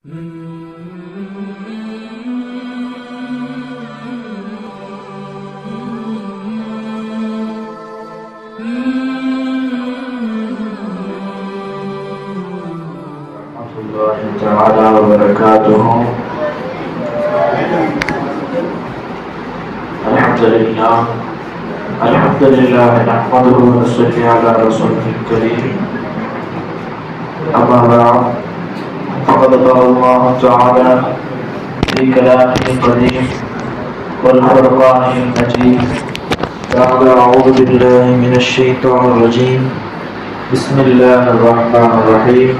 الحمد لله تعالى وبركاته. الحمد لله نحمده ونصلي على رسوله الكريم. أما بعد فقد قال الله تعالى في كلامه القديم والفرقان المجيد بعد أعوذ بالله من الشيطان الرجيم. بسم الله الرحمن الرحيم.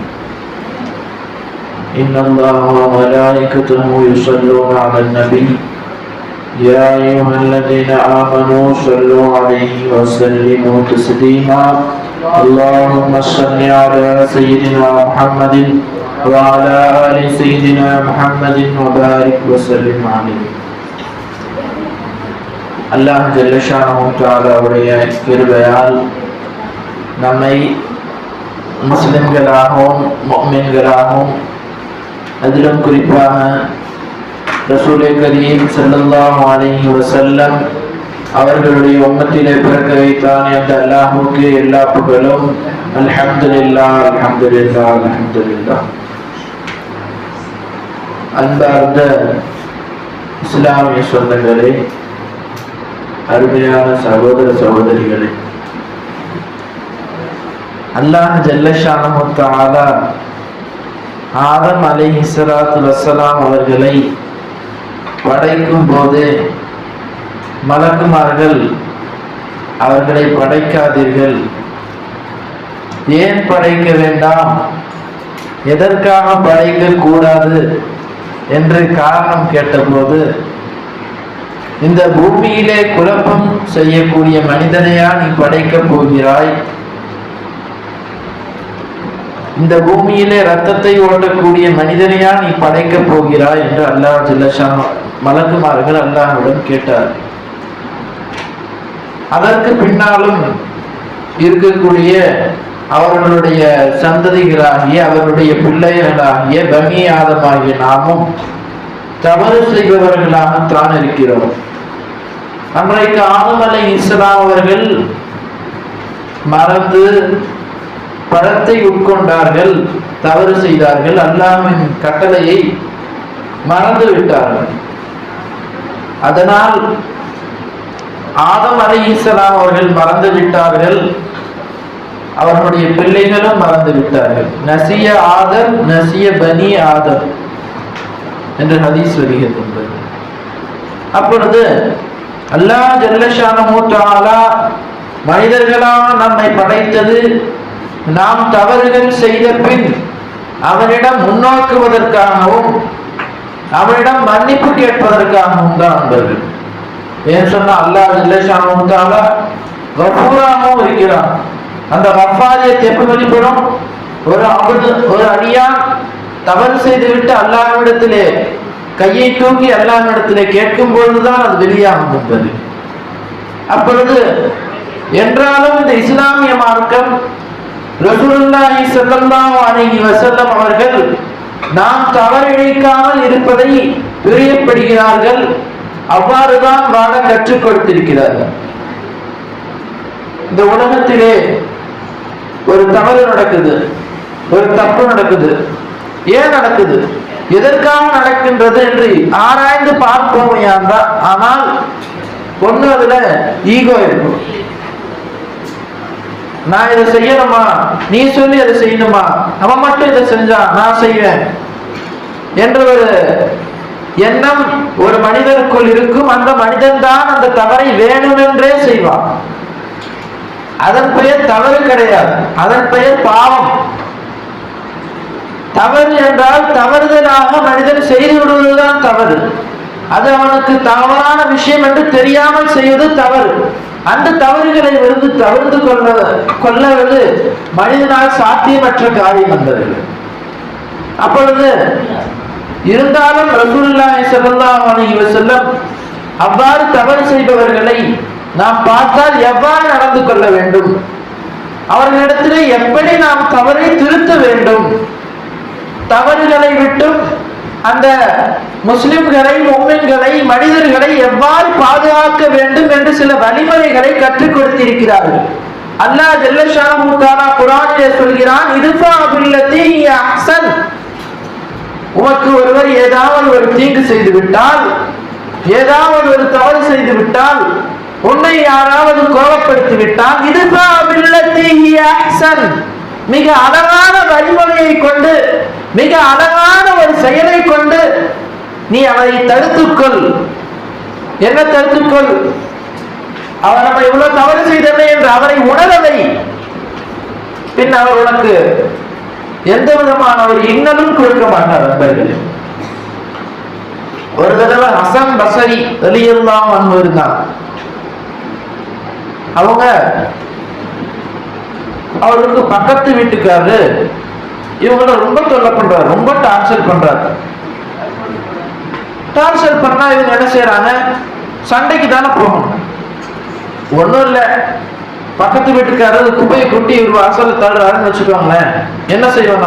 إن الله وملائكته يصلون على النبي يا أيها الذين آمنوا صلوا عليه وسلموا تسليما. اللهم صل على سيدنا محمد وعلى آل سيدنا محمد وبارك وسلم عليه. அல்லாஹ் ஜல்ல ஷானஹு தஆலாவுடைய கிருபையால் நம்மை முஸ்லிம்களாகவும் முஃமின்களாகவும் அதிலும் குறிப்பாக ரசூலே கரீம் ஸல்லல்லாஹு அலைஹி வஸல்லம் அவர்களுடைய உம்மத்திலே பிறக்க வைத்தான் என்ற அல்லாஹ்வுக்கு எல்லா புகழும். அல்ஹம்துலில்லாஹ் அல்ஹம்துலில்லாஹ் அல்ஹம்துலில்லாஹ். அன்பார்ந்த இஸ்லாமிய சொந்தங்களே, அருமையான சகோதர சகோதரிகளே, அல்லாஹ் ஜல்ல ஷானஹு தஆலா ஆதம் அலைஹிஸ்ஸலாத்து வஸ்ஸலாம் அவர்களை படைக்கும் போது மலக்குமார்கள் அவர்களை படைக்காதீர்கள், ஏன் படைக்க வேண்டாம், எதற்காக படைக்க கூடாது என்று காரணம் கேட்டபோது, இந்த பூமியிலே குழப்பம் செய்யக்கூடிய மனிதனையா நீ படைக்கப் போகிறாய், இந்த பூமியிலே ரத்தத்தை ஓட்டக்கூடிய மனிதனையா நீ படைக்கப் போகிறாய் என்று அல்லாஹ் ஜல்ல ஷானஹு மலக்குமார்கள் அல்லாஹ்விடம் கேட்டார். அதற்கு பின்னாலும் இருக்கக்கூடிய அவர்களுடைய சந்ததிகளாகிய அவர்களுடைய பிள்ளைகளாகிய பனி ஆதமாகிய நாமும் தவறு செய்பவர்களாகத்தான் இருக்கிறோம். அன்றைக்கு ஆதம் அலைஹிஸ்ஸலாம் அவர்கள் மறந்து பழத்தை உட்கொண்டார்கள், தவறு செய்தார்கள், அல்லாஹ்வின் கட்டளையை மறந்து விட்டார்கள். அதனால் ஆதம் அலைஹிஸ்ஸலாம் அவர்கள் மறந்து விட்டார்கள், அவர்களுடைய பிள்ளைகளும் மறந்து விட்டார்கள். நசிய ஆதம் நசிய பனி ஆதம் என்று ஹதீஸ் வருகிறது. அப்பொழுது அல்லாஹ் ஜல்ல ஷானஹு தஆலா மனிதர்களாக நம்மை படைத்தது நாம் தவறுகள் செய்த பின் அவனிடம் முன்னோக்குவதற்காகவும் அவனிடம் மன்னிப்பு கேட்பதற்காகவும் தான் நண்பர்கள். ஏன் சொன்னா அல்லாஹ் ஜல்ல ஷானஹு தஆலா கஃபூராகவும் இருக்கிறான். அந்த கஃபாரியத் எப்ப வெளிப்படும்? ஒரு அடியான் தவறு செய்துவிட்டு அல்லாஹ்விடத்திலே கையை தூக்கி அல்லாஹ்விடத்திலே கேட்கும் பொழுதுதான் அது வெளியாகும் என்பது. அப்பொழுது என்றாலும் இந்த இஸ்லாமிய மார்க்கம் ரசூலுல்லாஹி ஸல்லல்லாஹு அலைஹி வஸல்லம் அவர்கள் நாம் தவறிழைக்காமல் இருப்பதை பிரியப்படுகிறார்கள், அவ்வாறுதான் வாழ கற்றுக் கொடுத்திருக்கிறார்கள். இந்த உலகத்திலே ஒரு தவறு நடக்குது, ஒரு தப்பு நடக்குது, ஏன் நடக்குது, எதற்காக நடக்கின்றது என்று ஆராய்ந்து பார்ப்போம். ஆனால் ஒண்ணு அதுல ஈகோ இருக்கும். நான் இதை செய்யணுமா, நீ சொல்லி அதை செய்யணுமா, அவன் மட்டும் இதை செஞ்சா நான் செய்வேன் என்ற ஒரு எண்ணம் ஒரு மனிதனுக்குள் இருக்கும். அந்த மனிதன் தான் அந்த தவறை வேணுமென்றே செய்வான். அதன் பெயர் தவறு கிடையாது, அதன் பெயர் பாவம். தவறு என்றால் தவறுதலாக மனிதன் செய்து விடுவதுதான் தவறு. அது அவனுக்கு தவறான விஷயம் என்று தெரியாமல் செய்வது தவறு. அந்த தவறுகளை இருந்து தவிர்த்து கொள்வது மனிதனால் சாத்தியமற்ற காரியம் என்பது. அப்பொழுது இருந்தாலும் ரசூலுல்லாஹி ஸல்லல்லாஹு அலைஹி வஸல்லம் அவ்வாறு தவறு செய்பவர்களை நாம் பார்த்தால் எவ்வாறு நடந்து கொள்ள வேண்டும், அவர்களிடத்திலே எப்படி நாம் தவறை திருத்த வேண்டும், தவறுகளை விட்டும் அந்த முஸ்லிம்களை, முஃமின்களை, மனிதர்களை எவ்வாறு பாதுகாக்க வேண்டும் என்று சில வழிமுறைகளை கற்றுக் கொடுத்திருக்கிறார்கள். அல்லாஹ் ஜல்ல ஷானஹு தஆலா குர்ஆனிலே சொல்கிறான், இத்ஃபா பில்லதி ஹிய அஹ்ஸன். உமக்கு ஒருவர் ஏதாவது ஒரு தீங்கு செய்து விட்டால், ஏதாவது ஒரு தவறு செய்து விட்டால், உன்னை யாராவது கோபப்படுத்தி விட்டால், இத்ஃபா பில்லதி ஹிய அஹ்ஸன், மிக அழகான வழிமுறையை கொண்டு, மிக அழகான ஒரு செயலை கொண்டு நீ அவரை தடுத்துக்கொள். என்ன தடுத்துக்கொள்? அவர் நம்ம இவ்வளவு தவறு செய்தவனே என்று அவரை உணரவை. பின் அவர் உனக்கு எந்த விதமான ஒரு இன்னலும் கொடுக்க மாட்டார். நண்பர்களே, ஒரு தடவை ஹசன் பஸரி ரலியல்லாஹு அன்ஹு இருந்தாங்க. அவங்க அவருக்கு பக்கத்து வீட்டுக்காரரு இவங்கள ரொம்ப தொல்லை பண்றாரு, ரொம்ப டார்ச்சர் பண்றாரு. டார்ச்சர் பண்ணா இவங்க என்ன செய்யறாங்க? சண்டைக்கு தானே போகணும். ஒன்றும் இல்லை, பக்கத்து வீட்டுக்காரரு குப்பையை கொட்டி ஒரு வாசலை தள்ளுறாருன்னு வச்சுக்கோங்களேன். என்ன செய்வோம்?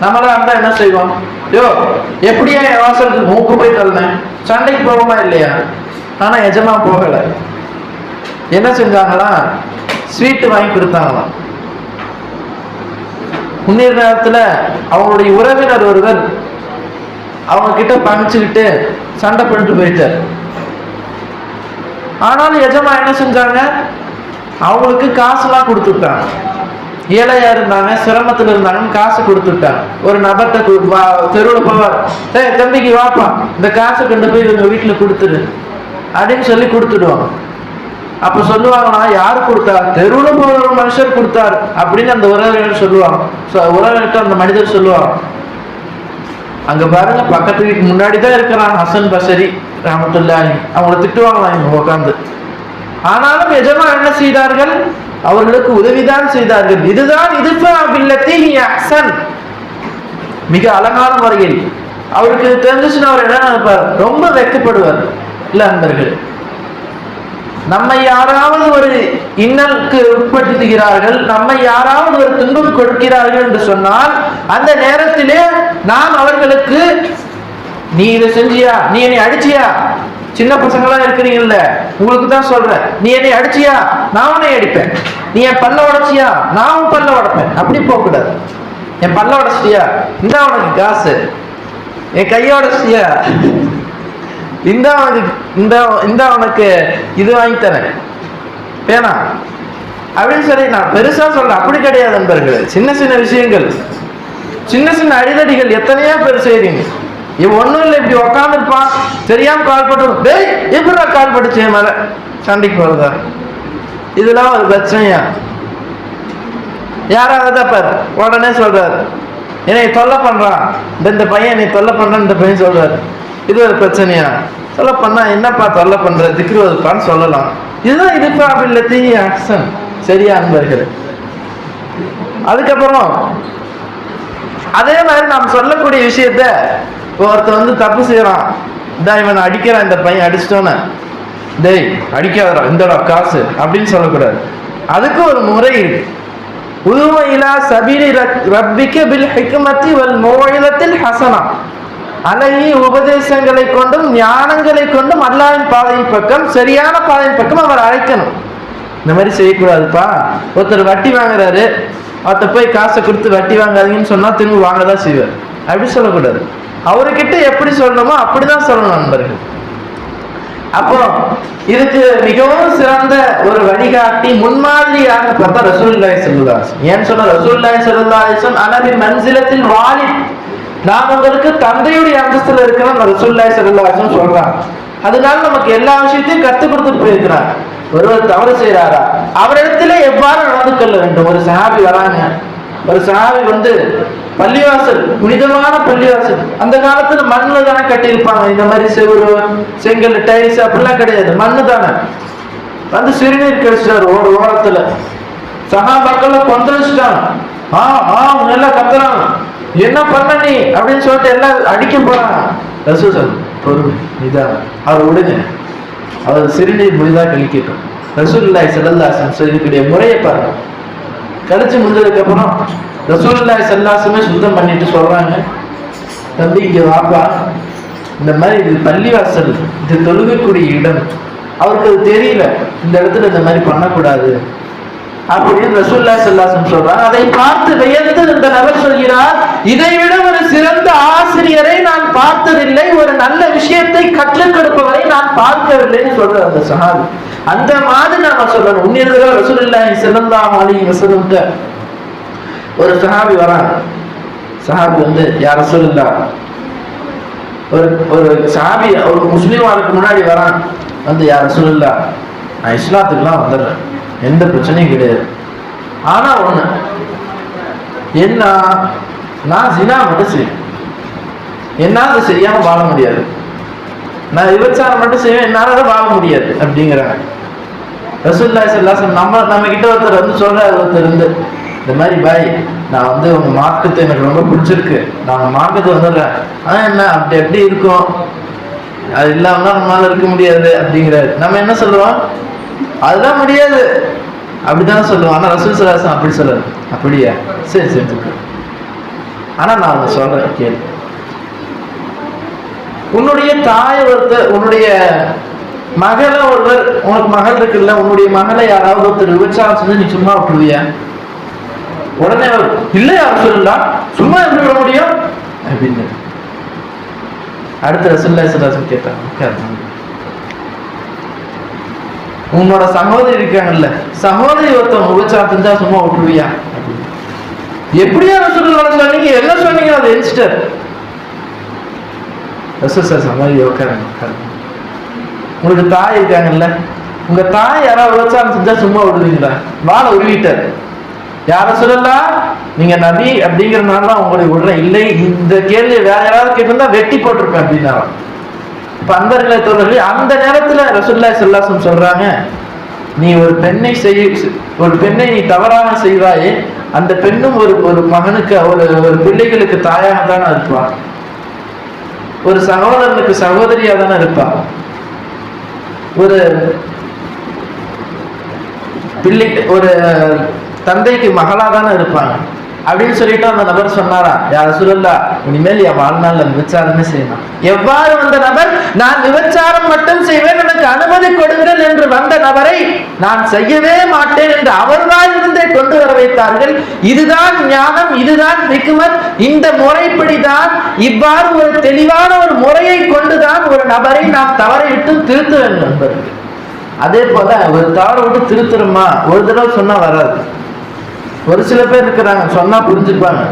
நம்மளா இருந்தா என்ன செய்வோம்? யோ, எப்படியா என் வாசலுக்கு மூக்கு போய் தள்ளினேன், சண்டைக்கு போவோமா இல்லையா? ஆனா எஜமா போகலை. என்ன செஞ்சாங்களா? ஸ்வீட்டு வாங்கி கொடுத்தாங்களாம். முன்னேற நேரத்துல அவங்களுடைய உறவினர் ஒருவர் அவங்க கிட்ட பணிச்சுக்கிட்டு சண்டை பண்ணிட்டு போயிட்டார். ஆனாலும் எஜமா என்ன செஞ்சாங்க? அவங்களுக்கு காசுலாம் கொடுத்துட்டாங்க. ஏழையா இருந்தாங்க, சிரமத்துல இருந்தாங்கன்னு காசு கொடுத்துட்டாங்க. ஒரு நபர்கிட்ட தெருவில் போவார், தம்பிக்கு வாப்பா, இந்த காசை கொண்டு போய் இவங்க வீட்டுல கொடுத்துரு அப்படின்னு சொல்லி கொடுத்துடுவாங்க. அப்ப சொல்லுவாங்கன்னா, யாரு கொடுத்தா? தெருவில் போற ஒரு மனுஷர் கொடுத்தாரு அப்படின்னு அந்த உறவினர் சொல்லுவாங்க. உறவினர்கிட்ட அந்த மனிதர் சொல்லுவாங்க, அங்க பாருங்க, பக்கத்து வீட்டு முன்னாடிதான் இருக்கிறான் ஹசன் பஸரி ரஹ்மத்துல்லாஹி, அவங்களை திட்டுவாங்களாம் இவங்க உட்கார்ந்து. ஆனாலும் எஜமா என்ன செய்தார்கள்? அவர்களுக்கு உதவிதான் செய்தார்கள். இதுதான் இத்ஃபா பில்லதி ஹிய அஹ்ஸன், மிக அழகான முறையில். அவருக்கு தெரிஞ்சுச்சுன்னா அவர் என்ன நினைப்பார்? ரொம்ப வெட்கப்படுவார். இல்ல நண்பர்கள், நம்மை யாராவது ஒரு இன்னலுக்கு உட்படுத்துகிறார்கள், நம்மை யாராவது ஒரு துன்பம் கொடுக்கிறார்கள் என்று சொன்னால், அந்த நேரத்திலே நாம் அவர்களுக்கு, நீ இதை செஞ்சியா, நீ என்னை அடிச்சியா, சின்ன பசங்களா இருக்கிறீங்கல்ல, உங்களுக்கு தான் சொல்றேன், நீ என்னை அடிச்சியா, நான் உன்னை அடிப்பேன், நீ என் பல்ல உடைச்சியா, நான் உன் பல்ல உடைப்பேன், அப்படி போக கூடாது. என் பல்ல உடைச்சியா, இந்த உனக்கு காசு, என் கைய உடைச்சியா, இந்த உனக்கு இது வாங்கி தரேன் வேணா அப்படின்னு சொல்லி நான் பெருசா சொல்றேன். அப்படி கிடையாது நண்பர்களே. சின்ன சின்ன விஷயங்கள், சின்ன சின்ன அடிதடிகள் எத்தனையோ பேர் செய்றீங்க. இவன் ஒண்ணும் இல்லை, இப்படி உக்காந்துருப்பான், தெரியாம கால் போட்டு, டேய் எப்படா கால் போட்டுச்சு மேல, சண்டைக்கு போறதா? இதெல்லாம் ஒரு பிரச்சனையா? யாராவது பாரு உடனே சொல்றாரு, என்னை தொல்லை பண்றான் இந்த பையன், என்னை தொல்லை பண்றான் இந்த பையன் சொல்றாரு. இது ஒரு பிரச்சனையா? சொல்ல பண்ணா, என்னப்பா தொல்லை பண்ற, திக்ருவதுப்பான்னு சொல்லலாம். இதுதான் இத்ஃபா பில்லதி ஹிய அஹ்ஸன். சரியா நண்பர்களே? அதுக்கப்புறம் அதே மாதிரி நாம் சொல்லக்கூடிய விஷயத்த, ஒருத்தர் தப்பு செய்யறான், இவன் அடிக்கிறான், இந்த பையன் அடிச்சிட்டோன்னு, டேய் அடிக்காதடா, இந்தடா காசு அப்படின்னு சொல்லக்கூடாது. அதுக்கு ஒரு முறை இருக்கு. உதுவ இலா சபீலி ரப்பிக பில் ஹிக்மத்தி வல் மௌஇலத்தில் ஹஸனா, அழகிய உபதேசங்களை கொண்டும் ஞானங்களை கொண்டும் அல்லாஹ்வின் பாதையின் பக்கம், சரியான பாதையின் பக்கம் அவர் அழைக்கணும். இந்த மாதிரி செய்யக்கூடாதுப்பா. ஒருத்தர் வட்டி வாங்குறாரு, அவர்கிட்ட போய் காசை கொடுத்து வட்டி வாங்காதீங்கன்னு சொன்னா திரும்ப வாங்கதான் செய்வார். அப்படி சொல்லக்கூடாது. அவர்கிட்ட எப்படி சொல்லணுமோ அப்படிதான் சொல்லணும் நண்பர்கள். அப்போ இதுக்கு மிகவும் சிறந்த ஒரு வழிகாட்டி, முன்மாதிரியாக பார்த்தா ரசூலுல்லாஹி ஸல்லல்லாஹு அலைஹி வஸல்லம். ஏன்னு சொன்னா ரசூலுல்லாஹி ஸல்லல்லாஹு அலைஹி வஸல்லம் அலபி மன்சிலத்தில் வாலித், நாம் உங்களுக்கு தந்தையுடைய அந்தஸ்துல இருக்கிறோம் ரசூலுல்லாஹி ஸல்லல்லாஹு அலைஹி வஸல்லம் சொல்றாங்க. அதனால நமக்கு எல்லா விஷயத்தையும் கற்றுக் கொடுத்துட்டு போயிருக்கிறார். ஒருவர் தவறு செய்யறாரா, அவரிடத்துல எவ்வாறு நடந்து கொள்ள வேண்டும்? ஒரு சஹாபி வராங்க, ஒரு சஹாபி பள்ளிவாசல், புனிதமான பள்ளிவாசல், அந்த காலத்துல மண்ணுல தானே கட்டியிருப்பாங்க. இந்த மாதிரி செவ்வறு, செங்கல், டைல்ஸ் அப்படிலாம் கிடையாது, மண்ணு தானே. சிறுநீர் கழிச்சிட்டாரு ஒரு ஓரத்துல. சஹாபாக்கள் கொந்தளிச்சுட்டாங்க. அவங்க எல்லாம் கத்துறாங்க, என்ன பண்ண நீ அப்படின்னு சொல்லிட்டு எல்லாம் அடிக்க போறாங்க. ரசூல் பொறுமை இதான், அவர் விடுங்க, அவர் சிறுநீர் முடிதா கழிக்கட்டும். ரசூலுல்லாஹி ஸல்லல்லாஹு அலைஹி வஸல்லம் இதுக்குடைய முறையை பாருங்க. கழிச்சு முடிஞ்சதுக்கு அப்புறம் ரசூலுல்லாஹி ஸல்லல்லாஹு அலைஹி வஸல்லம் சுத்தம் பண்ணிட்டு சொல்றாங்க, தம்பி இங்க வாப்பா, இந்த மாதிரி இது பள்ளிவாசல், இது தொழுகக்கூடிய இடம். அவருக்கு அது தெரியல, இந்த இடத்துல இந்த மாதிரி பண்ணக்கூடாது அப்படின்னு ரசூலுல்லாஹி ஸல்லல்லாஹு அலைஹி வஸல்லம் சொல்றாங்க. அதை பார்த்து வியந்து இந்த நபர் சொல்கிறார், இதைவிட ஒரு சிறந்த ஆசிரியரை நான் பார்த்ததில்லை, ஒரு நல்ல விஷயத்தை கற்றுக் கொடுப்பவரை நான் பார்க்கவில்லைன்னு சொல்றார் அந்த சஹாபி. அந்த மாதிரி நாம சொல்லணும். உன்னியர்கள் ரசூலுல்லாஹி ஸல்லல்லாஹு அலைஹி வஸல்லம் ஒரு சஹாபி வராங்க. சஹாபி வந்து யார் ரசூலுல்லாஹ், ஒரு சஹாபி ஒரு முஸ்லிமாருக்கு முன்னாடி வரான். வந்து யார் ரசூலுல்லாஹ், நான் இஸ்லாத்துக்குலாம் வந்துடுறேன், எந்த பிரச்சனையும் கிடையாது. ஆனா ஒண்ணு என்ன, நான் ஜினா மட்டும் செய்வேன், என்னால அதை செய்யாம வாழ முடியாது. நான் விபச்சாரம் மட்டும் செய்வேன், என்னால வாழ முடியாது அப்படிங்கிறாங்க. ரசூலுல்லாஹி ஸல்லல்லாஹு அலைஹி வஸல்லம் நம்ம கிட்ட ஒருத்தர் வந்து சொல்றாரு, ஒருத்தர் இருந்து இந்த மாதிரி பாய், நான் வந்து உங்க மார்க்கத்தை எனக்கு ரொம்ப பிடிச்சிருக்கு, நான் மார்க்கத்தை வந்துடுறேன். ஆனா என்ன அப்படி எப்படி இருக்கும், அது இல்லாம நம்மளால இருக்க முடியாது அப்படிங்கிறாரு. நம்ம என்ன சொல்லுவோம், அதுதான் முடியாது அப்படித்தானே சொல்லுவோம். ஆனா ரசூல் ஸல்லல்லாஹு அலைஹி வஸல்லம் அப்படி சொல்றாரு. அப்படியா, சரி சரி. ஆனா நான் அதை சொல்றேன் கேள்வி, உன்னுடைய தாய் ஒருத்தர், உன்னுடைய மகளை ஒருவர், உனக்கு மகள் இருக்குல்ல, உன்னுடைய மகளை யாராவது ஒருத்தர் விபச்சாரம் செஞ்சு நீ சும்மா விட்டுருவியா? உடனே அவர் இல்லையா சொல்லலாம், சும்மா எப்படி விட முடியும் அப்படின்னு. அடுத்த ரசூலுல்லாஹி ஸல்லல்லாஹு அலைஹி வஸல்லம் கேட்டாங்க, உன்னோட சகோதரி இருக்காங்கல்ல, சகோதரி ஒருத்தன் விபச்சாரம் செஞ்சா சும்மா விட்டுருவியா? எப்படியா ரசூலுல்லாஹி சொன்னீங்க, என்ன சொன்னீங்க அதை எரிச்சிட்டார். ரசூல் சமாதி உட்காருங்க, உங்களுக்கு தாய் இருக்காங்கல்ல, உங்க தாய் யாராவது விபச்சாரம் செஞ்சா சும்மா விடுவீங்களா? வாழை உருவிட்டார். யார சொல்லலாம், நீங்க நபி அப்படிங்கிறதுனால தான் உங்களுடைய விடுறேன், இல்லை இந்த கேள்வி வேற யாராவது கேட்டிருந்தா வெட்டி போட்டிருப்பேன் அப்படின்னா. இப்ப அன்பர்களே தோழர்களே, அந்த நேரத்துல ரசூலுல்லாஹி ஸல்லல்லாஹு அலைஹி வஸல்லம் சொல்றாங்க, நீ ஒரு பெண்ணை நீ தவறாக செய்வாயே, அந்த பெண்ணும் ஒரு மகனுக்கு ஒரு பிள்ளைகளுக்கு தாயாக தானே இருப்பா, ஒரு சகோதரனுக்கு சகோதரியா தானே இருப்பா, ஒரு பிள்ளை ஒரு தந்தைக்கு மகளா தானே இருப்பாங்க அப்படின்னு சொல்லிட்டு அந்த நபர் சொன்னாரா, யார் ரசூலுல்லாஹ், இனிமேல் என் வாழ்நாள்ல விபச்சாரமே செய்யலாம். எவ்வாறு வந்த நபர், நான் விபச்சாரம் மட்டும் செய்வேன், எனக்கு அனுமதி கொடுங்கள் என்று வந்த நபரை நான் செய்யவே மாட்டேன் என்று அவர்களிருந்தே கொண்டு வர வைத்தார்கள். இதுதான் ஞானம், இதுதான் ஹிக்மத். இந்த முறைப்படிதான், இவ்வாறு ஒரு தெளிவான ஒரு முறையை கொண்டுதான் ஒரு நபரை நாம் தவறை விட்டு திருத்த வேண்டும் நண்பர்கள். அதே போல ஒரு தவறை விட்டு திருத்துருமா, ஒரு தடவை சொன்னா வராது. ஒரு சில பேர் இருக்கிறாங்க சொன்னா புரிஞ்சுப்பாங்க,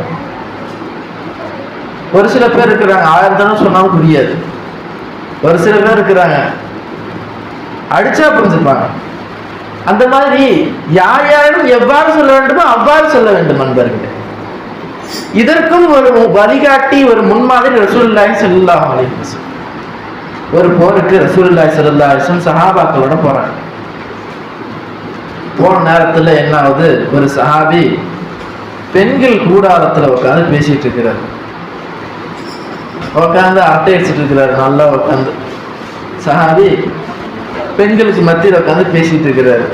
ஒரு சில பேர் இருக்கிறாங்க 1000 தடவை சொன்னாலும் புரியாது, ஒரு சில பேர் இருக்கிறாங்க அடிச்சா புரிஞ்சுப்பாங்க. அந்த மாதிரி யார் யாரும் எவ்வாறு சொல்ல வேண்டுமோ அவ்வாறு சொல்ல வேண்டும் நண்பர்களே. இதற்கும் ஒரு வழிகாட்டி, ஒரு முன்மாதிரி ரசூலுல்லாஹி ஸல்லல்லாஹு அலைஹி வஸல்லம். ஒரு போருக்கு ரசூலுல்லாஹி ஸல்லல்லாஹு அலைஹி வஸல்லம் சஹாபாக்களோட போறாங்க. போன நேரத்துல என்ன ஆகுது, ஒரு சஹாபி பெண்கள் கூடாரத்துல உட்காந்து பேசிட்டு இருக்கிறாரு, உட்காந்து அரட்டை அடிச்சுட்டு இருக்கிறாரு, நல்லா உட்காந்து சஹாபி பெண்களுக்கு மத்தியில் உட்காந்து பேசிட்டு இருக்கிறாரு.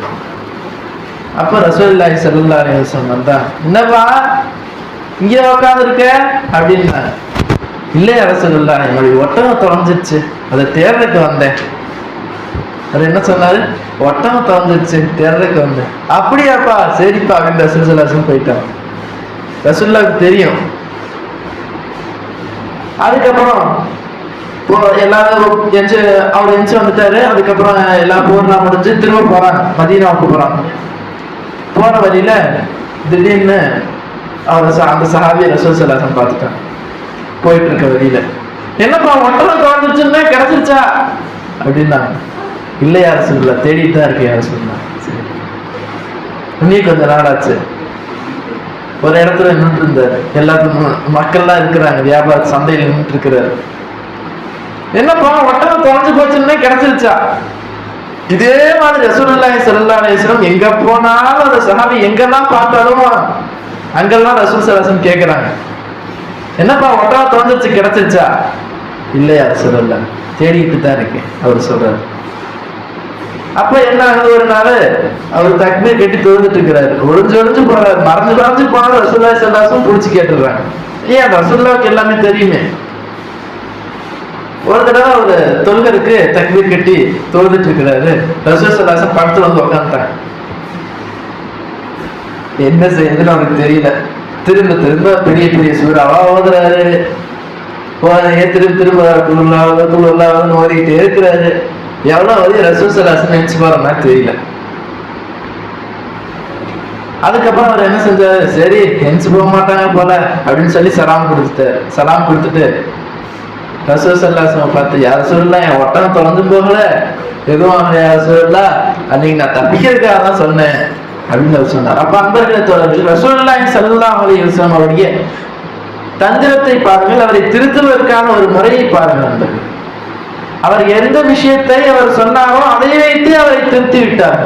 அப்ப ரசூலுல்லாஹி ஸல்லல்லாஹு அலைஹி வஸல்லம் வந்தா, என்னப்பா இங்கே உட்காந்து இருக்க அப்படின்னா, இல்லையா ரசூலுல்லாஹ், என்னுடைய ஒட்டகம் தொலைஞ்சிருச்சு, அதை தேர்றதுக்கு வந்தேன். அது என்ன சொன்னாரு, ஒட்டகம் தொலைஞ்சிருச்சு தேர்றதுக்கு வந்தேன். அப்படியாப்பா, சரிப்பா அப்படின்னு ரசூல் ஸல்லல்லாஹு அலைஹி வஸல்லம் போயிட்டாங்க. ரசூலுல்லாஹ்வுக்கு தெரியும். அதுக்கப்புறம் எல்லாரும் அவர் எஞ்சி வந்துட்டாரு. அதுக்கப்புறம் எல்லா போர்லாம் முடிஞ்சு திரும்ப போறாங்க, மதீனாவுக்கு போறாங்க. போற வழியில திடீர்னு அந்த சஹாபியை ரசூல் ஸல்லல்லாஹு அலைஹி வஸல்லம் பார்த்துட்டாங்க. போயிட்டு இருக்க வழியில, என்னப்பா ஒட்டகம் தொலைஞ்சிருச்சுன்னா கிடைச்சிருச்சா அப்படின்னாங்க. இல்லையா ரசூலுல்லாஹ், தேடிட்டு தான் இருக்கேன் ரசூலுல்லாஹ். சரி, இன்னும் கொஞ்ச நாள் ஆச்சு. ஒரு இடத்துல நின்று இருந்தாரு, எல்லாத்துக்கும் மக்கள்லாம் இருக்கிறாங்க, வியாபார சந்தையில் நின்றுட்டு இருக்கிறாரு. என்னப்பா ஒட்டகம் தொலைஞ்சு போச்சுன்னா கிடைச்சிருச்சா? இதே மாதிரி ரசூலுல்லாஹி ஸல்லல்லாஹு அலைஹி வஸல்லம் எங்க போனாலும் அந்த சஹாபி எங்கெல்லாம் பார்த்தாலும் அங்கெல்லாம் ரசூல் ஸல்லல்லாஹு அலைஹி வஸல்லம் கேட்கிறாங்க, என்னப்பா ஒட்டகம் தொலைஞ்சிருச்சு கிடைச்சிருச்சா? இல்லையா ரசூலுல்லாஹ், தேடிக்கிட்டு தான் இருக்கேன் அவர் சொல்றாரு. அப்ப என்ன ஆகுது, ஒரு நாள் அவர் தக்பீர் கட்டி தொழுதுட்டு இருக்கிறாரு. ஒளிஞ்சு போறாரு, மறைஞ்சு போனாலும் ரசூலுல்லாஹி ஸல்லல்லாஹு அலைஹி வஸல்லம் புடிச்சு கேட்டுறாங்க. ஏன் ரசூலுல்லாஹ்வுக்கு எல்லாமே தெரியுமே. ஒரு தடவை ஒரு தொழுகருக்கு தக்பீர் கட்டி தொழுதுட்டு இருக்கிறாரு. ரசூலுல்லாஹி ஸல்லல்லாஹு அலைஹி வஸல்லம் படுத்து வந்து உட்காந்துட்டாங்க. என்ன செய்யுதுன்னு அவருக்கு தெரியல. திரும்ப பெரிய சூறாவா ஓதுறாரு. திரும்ப ஓதிக்கிட்டே இருக்கிறாரு. எவ்வளவு ஓதி ரசூலுல்லாஹி ஸல்லல்லாஹு அலைஹி வஸல்லம் நினைச்சு போற மாதிரி தெரியல. அதுக்கப்புறம் அவர் என்ன செஞ்சாரு, சரி எந்திச்சு போக மாட்டாங்க போல அப்படின்னு சொல்லி சலாம் கொடுத்துட்டு ரசூலுல்லாஹி ஸல்லல்லாஹு அலைஹி வஸல்லம் பார்த்து, யா ரசூலுல்லாஹ் என் ஒட்டகம் தொலைஞ்சு போகல, எதுவும் யா ரசூலுல்லாஹ் அன்னைக்கு நான் தப்பிக்கிறதுக்காக தான் சொன்னேன் அப்படின்னு அவர் சொன்னார். அப்ப அன்பர்களே தோழர்கள், ரசூலுல்லாஹி ஸல்லல்லாஹு அலைஹி வஸல்லம் அவருடைய தந்திரத்தை பாருங்கள், அவரை திருத்துவதற்கான ஒரு முறையை பாருங்கள் நண்பர்கள். அவர் எந்த விஷயத்தை அவர் சொன்னாரோ அதை வைத்து அவரை திருத்தி விட்டார்.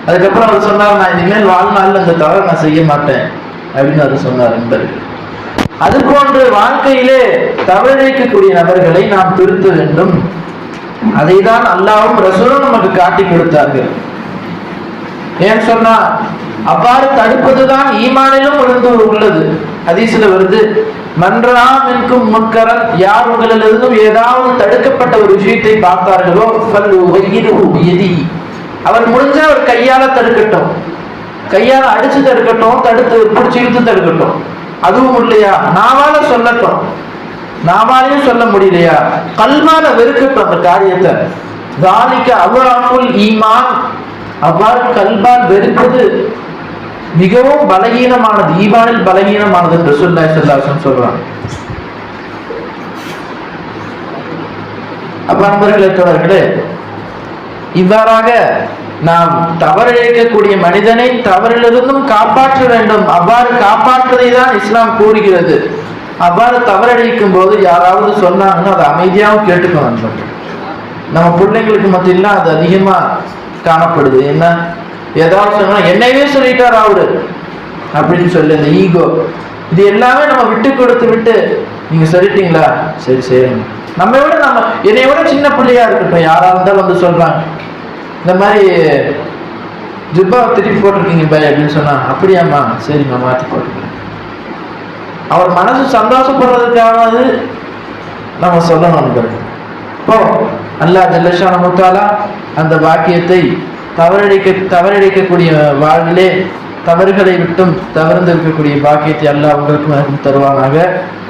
அதுக்கப்புறம் அவர் சொன்னார், நான் இனிமேல் வாழ்நாள் அந்த தவறை நான் செய்ய மாட்டேன் அப்படின்னு அவர் சொன்னார் நண்பர்கள். அது போன்று வாழ்க்கையிலே தவறிழைக்கக்கூடிய நபர்களை நாம் திருத்த வேண்டும். அதை தான் அல்லாஹ்வும் ரசூலும் நமக்கு காட்டி கொடுத்தார்கள். ஏன் சொன்னா, அவ்வாறு தடுப்பதுதான் ஈமானிலும் உள்ளது. ஹதீஸ்ல வருது, மன்றாம் என்கும் முன்கரன், யார் உங்களிலிருந்தும் ஏதாவது தடுக்கப்பட்ட ஒரு விஷயத்தை பார்த்தார்களோ அவர் முடிஞ்சா அவர் கையால தடுக்கட்டும், கையால அடிச்சு தடுக்கட்டும், தடுத்து பிடிச்சி இழுத்து தடுக்கட்டும். அதுவும் இல்லையா நாவால சொல்லட்டும், நாவாலையும் சொல்ல முடியலையா கல்மால வெறுக்கட்டும் அந்த காரியத்தை. தாலிக்க அவ்வளவுல் ஈமான், அவ்வாறு கல்பால் வெறுப்பது மிகவும் பலகீனமானது, ஈமானில் பலகீனமானது என்று ரசூலுல்லாஹி ஸல்லல்லாஹு அலைஹி வஸல்லம் சொல்றாங்க. அப்ப அன்பர்களே தோழர்களே, இவ்வாறாக நாம் தவறிழைக்கக்கூடிய மனிதனை தவறிலிருந்தும் காப்பாற்ற வேண்டும். அவ்வாறு காப்பாற்றுவதை தான் இஸ்லாம் கூறுகிறது. அவ்வாறு தவறடிக்கும் போது யாராவது சொன்னாங்கன்னா அதை அமைதியாகவும் கேட்டுக்கணும். நம்ம பிள்ளைங்களுக்கு மத்தியிலாம் அது அதிகமா காணப்படுது. என்ன, ஏதாவது சொன்னா என்னையே சொல்லிட்டார் அவரு அப்படின்னு சொல்லி இந்த ஈகோ, இது எல்லாமே நம்ம விட்டு கொடுத்து நீங்க சொல்லிட்டீங்களா, சரி சரிங்க. என்னை விட சின்ன பிள்ளையா இருக்கட்டும், யாரா இருந்தாலும் வந்து சொல்றாங்க, இந்த மாதிரி ஜிப்பா திருப்பி போட்டிருக்கீங்க பாய் அப்படின்னு சொன்னா, அப்படியாம்மா, சரிம்மா மாற்றி போட்டுருக்கேன். அவர் மனசு சந்தோஷப்படுறதுக்காவது நம்ம சொல்லணும். இப்போ அல்லாஹ் ஜல்லஷானஹு தஆலா அந்த பாக்கியத்தை தவறடிக்கக்கூடிய வாழ்விலே தவறுகளை விட்டும் தவிர்த்து இருக்கக்கூடிய பாக்கியத்தை அல்லாஹ் உங்களுக்கு தருவானாக.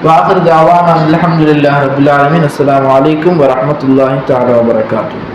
வாஹிரு தஅவானா அல்ஹம்துலில்லாஹி ரப்பில் ஆலமீன். அஸ்ஸலாமு அலைக்கும் வரஹ்மத்துல்லாஹி தஆலா வபரகாத்துஹு.